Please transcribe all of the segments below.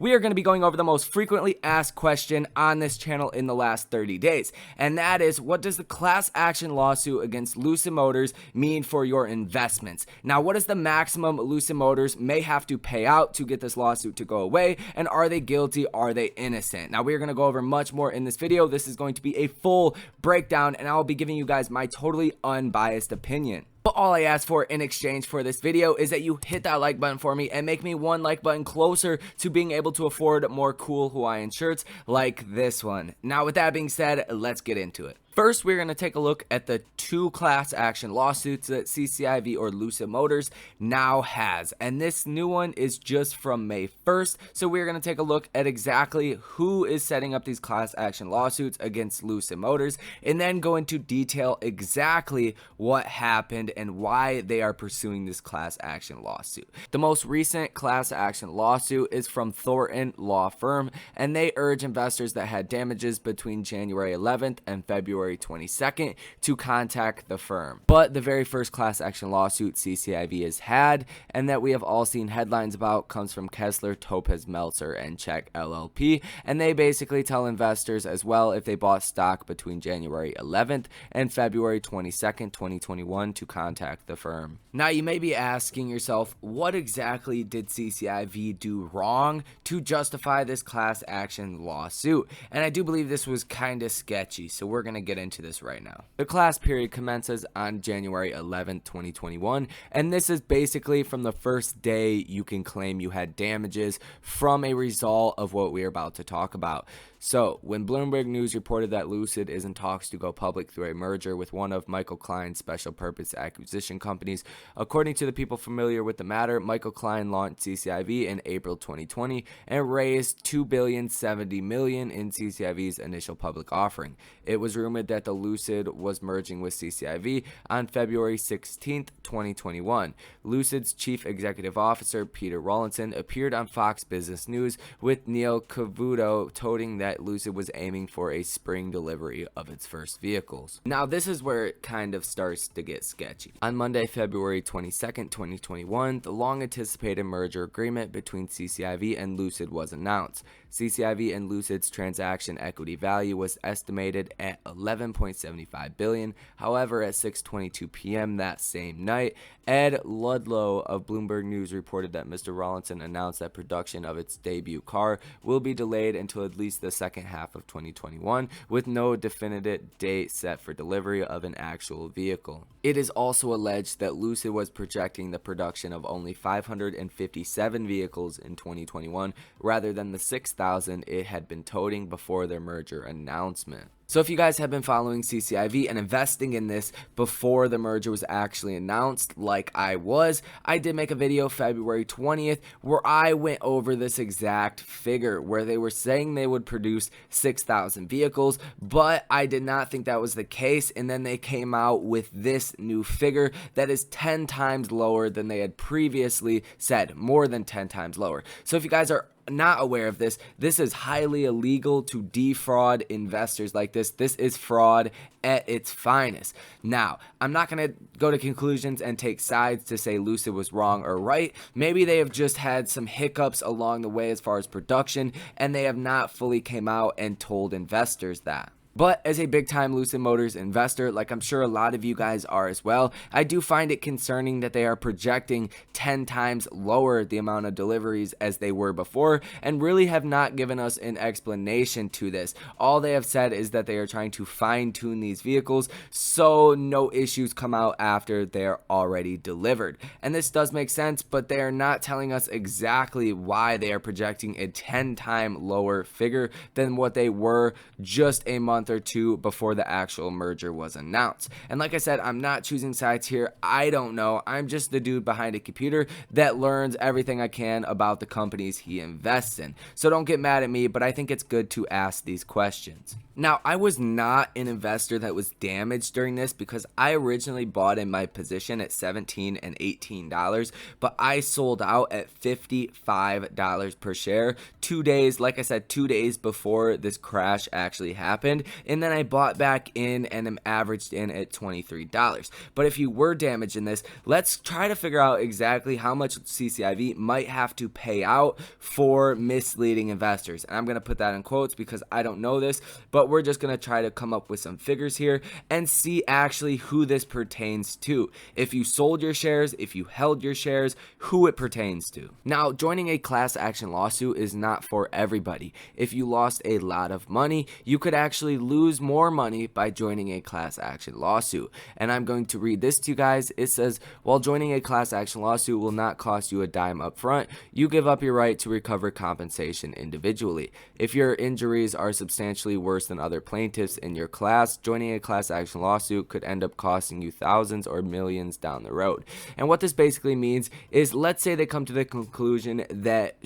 We are going to be going over the most frequently asked question on this channel in the last 30 days, and that is, what does the class action lawsuit against Lucid Motors mean for your investments? Now, what is the maximum Lucid Motors may have to pay out to get this lawsuit to go away, and are they guilty, are they innocent? Now, we are going to go over much more in this video. This is going to be a full breakdown, and I'll be giving you guys my totally unbiased opinion. But all I ask for in exchange for this video is that you hit that like button for me and make me one like button closer to being able to afford more cool Hawaiian shirts like this one. Now, with that being said, let's get into it. First, we're going to take a look at the two class action lawsuits that CCIV or Lucid Motors now has. And this new one is just from May 1st. So we're going to take a look at exactly who is setting up these class action lawsuits against Lucid Motors, and then go into detail exactly what happened and why they are pursuing this class action lawsuit. The most recent class action lawsuit is from Thornton Law Firm, and they urge investors that had damages between January 11th and February 22nd to contact the firm. But the very first class action lawsuit CCIV has had, and that we have all seen headlines about, comes from Kessler, Topaz, Meltzer, and Check LLP, and they basically tell investors as well, if they bought stock between January 11th and February 22nd, 2021, to contact the firm. Now, you may be asking yourself, what exactly did CCIV do wrong to justify this class action lawsuit? And I do believe this was kind of sketchy, so we're going to get into this right now. The class period commences on January 11th, 2021, and this is basically from the first day you can claim you had damages from a result of what we are about to talk about. So, when Bloomberg News reported that Lucid is in talks to go public through a merger with one of Michael Klein's special purpose acquisition companies, according to the people familiar with the matter, Michael Klein launched CCIV in April 2020 and raised $2.07 billion in CCIV's initial public offering. It was rumored that the Lucid was merging with CCIV on February 16th, 2021. Lucid's chief executive officer, Peter Rawlinson, appeared on Fox Business News with Neil Cavuto toting that Lucid was aiming for a spring delivery of its first vehicles. Now, this is where it kind of starts to get sketchy. On Monday, February 22nd, 2021, the long-anticipated merger agreement between CCIV and Lucid was announced. CCIV and Lucid's transaction equity value was estimated at $11.75 billion. However, at 6:22 p.m. that same night, Ed Ludlow of Bloomberg News reported that Mr. Rawlinson announced that production of its debut car will be delayed until at least the second half of 2021, with no definitive date set for delivery of an actual vehicle. It is also alleged that Lucid was projecting the production of only 557 vehicles in 2021 rather than the 6,000 it had been toting before their merger announcement. So if you guys have been following CCIV and investing in this before the merger was actually announced, like I was, I did make a video February 20th where I went over this exact figure where they were saying they would produce 6,000 vehicles, but I did not think that was the case, and then they came out with this new figure that is 10 times lower than they had previously said, more than 10 times lower. So if you guys are not aware of this, this is highly illegal to defraud investors like this. This is fraud at its finest. Now, I'm not going to go to conclusions and take sides to say Lucid was wrong or right. Maybe they have just had some hiccups along the way as far as production, and they have not fully came out and told investors that. But as a big-time Lucid Motors investor, like I'm sure a lot of you guys are as well, I do find it concerning that they are projecting 10 times lower the amount of deliveries as they were before, and really have not given us an explanation to this. All they have said is that they are trying to fine-tune these vehicles so no issues come out after they're already delivered. And this does make sense, but they are not telling us exactly why they are projecting a 10-time lower figure than what they were just a month or two before the actual merger was announced. And like I said, I'm not choosing sides here. I don't know. I'm just the dude behind a computer that learns everything I can about the companies he invests in. So don't get mad at me, but I think it's good to ask these questions. Now, I was not an investor that was damaged during this because I originally bought in my position at $17 and $18, but I sold out at $55 per share 2 days, like I said, 2 days before this crash actually happened. and then I bought back in and am averaged in at $23. But if you were damaged in this, let's try to figure out exactly how much CCIV might have to pay out for misleading investors. And I'm going to put that in quotes because I don't know this, but we're just going to try to come up with some figures here and see actually who this pertains to. If you sold your shares, if you held your shares, who it pertains to. Now, joining a class action lawsuit is not for everybody. If you lost a lot of money, you could actually lose more money by joining a class action lawsuit. And I'm going to read this to you guys. It says, while joining a class action lawsuit will not cost you a dime up front, you give up your right to recover compensation individually. If your injuries are substantially worse than other plaintiffs in your class, joining a class action lawsuit could end up costing you thousands or millions down the road. And what this basically means is, let's say they come to the conclusion that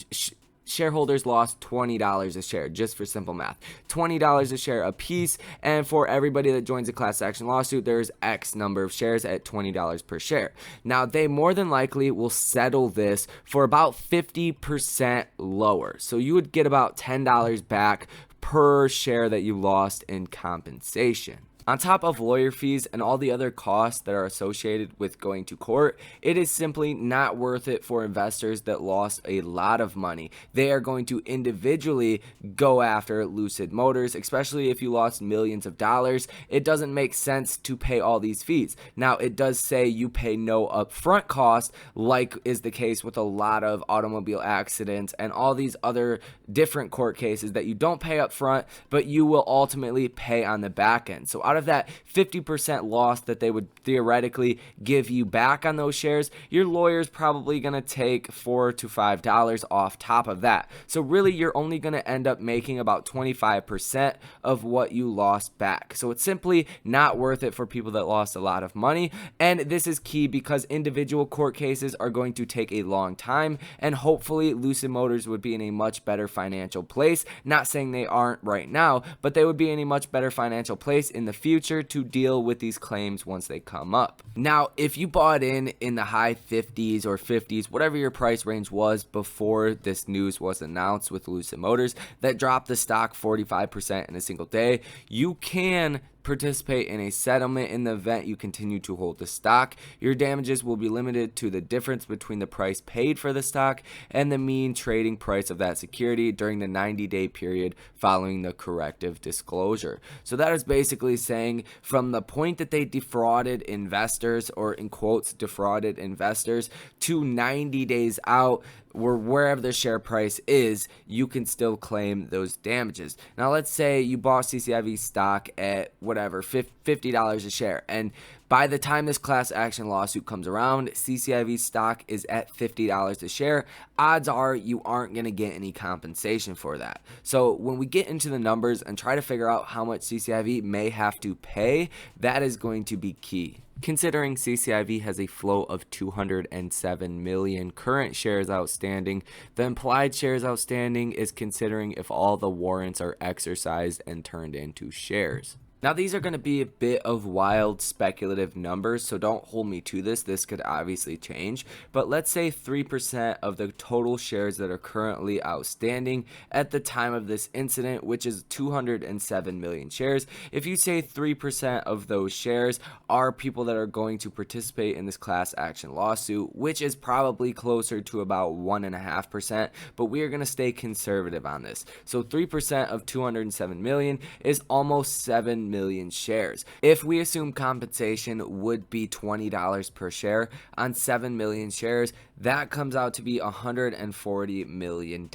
shareholders lost $20 a share, just for simple math, $20 a share a piece, and for everybody that joins a class action lawsuit, there's X number of shares at $20 per share. Now, they more than likely will settle this for about 50% lower, so you would get about $10 back per share that you lost in compensation. On top of lawyer fees and all the other costs that are associated with going to court, it is simply not worth it for investors that lost a lot of money. They are going to individually go after Lucid Motors, especially if you lost millions of dollars. It doesn't make sense to pay all these fees. Now, it does say you pay no upfront cost, like is the case with a lot of automobile accidents and all these other different court cases that you don't pay up front, but you will ultimately pay on the back end. So out of that 50% loss that they would theoretically give you back on those shares, your lawyer's probably going to take $4 to $5 off top of that. So really, you're only going to end up making about 25% of what you lost back. So it's simply not worth it for people that lost a lot of money. And this is key because individual court cases are going to take a long time, and hopefully Lucid Motors would be in a much better financial place. Not saying they aren't right now, but they would be in a much better financial place in the future to deal with these claims once they come up. Now, if you bought in the high 50s or 50s, whatever your price range was before this news was announced with Lucid Motors that dropped the stock 45% in a single day, you can participate in a settlement in the event you continue to hold the stock. Your damages will be limited to the difference between the price paid for the stock and the mean trading price of that security during the 90-day period following the corrective disclosure. So that is basically saying from the point that they defrauded investors, or in quotes, defrauded investors, to 90 days out, or wherever the share price is, you can still claim those damages. Now, let's say you bought CCIV stock at whatever, $50 a share, and by the time this class action lawsuit comes around, CCIV stock is at $50 a share. Odds are you aren't going to get any compensation for that. So when we get into the numbers and try to figure out how much CCIV may have to pay, that is going to be key. Considering CCIV has a float of 207 million current shares outstanding, the implied shares outstanding is considering if all the warrants are exercised and turned into shares. Now, these are going to be a bit of wild speculative numbers, so don't hold me to this. This could obviously change, but let's say 3% of the total shares that are currently outstanding at the time of this incident, which is 207 million shares. If you say 3% of those shares are people that are going to participate in this class action lawsuit, which is probably closer to about 1.5%, but we are going to stay conservative on this. So 3% of 207 million is almost 7 million shares. If we assume compensation would be $20 per share on 7 million shares, that comes out to be $140 million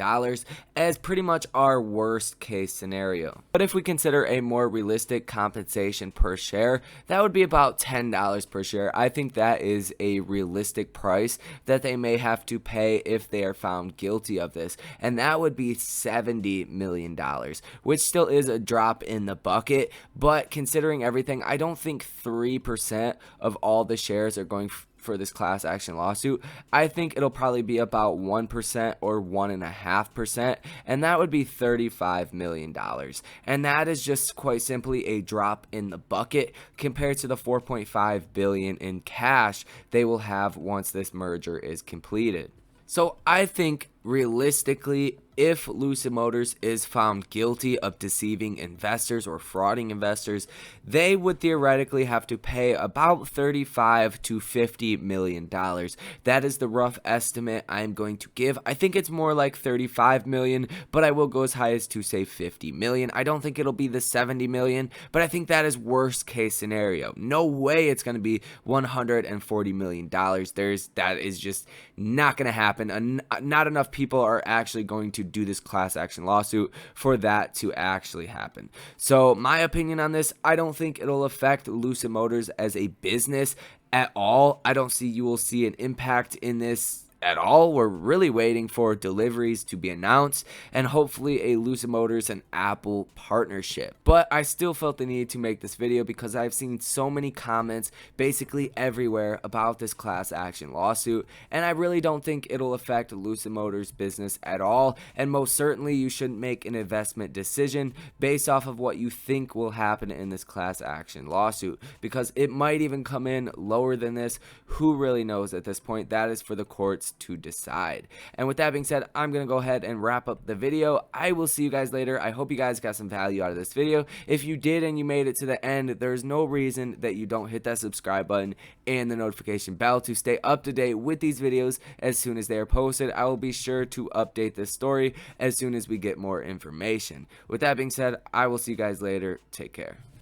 as pretty much our worst case scenario. But if we consider a more realistic compensation per share, that would be about $10 per share. I think that is a realistic price that they may have to pay if they are found guilty of this, and that would be $70 million, which still is a drop in the bucket. But considering everything, I don't think 3% of all the shares are going for this class action lawsuit. I think it'll probably be about 1% or 1.5%, and that would be $35 million. And that is just quite simply a drop in the bucket compared to the $4.5 billion in cash they will have once this merger is completed. So I think realistically, if Lucid Motors is found guilty of deceiving investors or frauding investors, they would theoretically have to pay about $35 to $50 million. That is the rough estimate I'm going to give. I think it's more like 35 million, but I will go as high as to say 50 million. I don't think it'll be the 70 million, but I think that is worst case scenario. No way it's going to be $140 million. That is just not going to happen. Not enough people are actually going to do this class action lawsuit for that to actually happen. So my opinion on this, I don't think it'll affect Lucid Motors as a business at all. I don't see you will see an impact in this at all. We're really waiting for deliveries to be announced and hopefully a Lucid Motors and Apple partnership. But I still felt the need to make this video because I've seen so many comments basically everywhere about this class action lawsuit, and I really don't think it'll affect Lucid Motors business at all. And most certainly you shouldn't make an investment decision based off of what you think will happen in this class action lawsuit, because it might even come in lower than this. Who really knows at this point? That is for the courts to decide. And with that being said, I'm gonna go ahead and wrap up the video. I will see you guys later. I hope you guys got some value out of this video. If you did and you made it to the end, there's no reason that you don't hit that subscribe button and the notification bell to stay up to date with these videos as soon as they are posted. I will be sure to update this story as soon as we get more information. With that being said, I will see you guys later. Take care.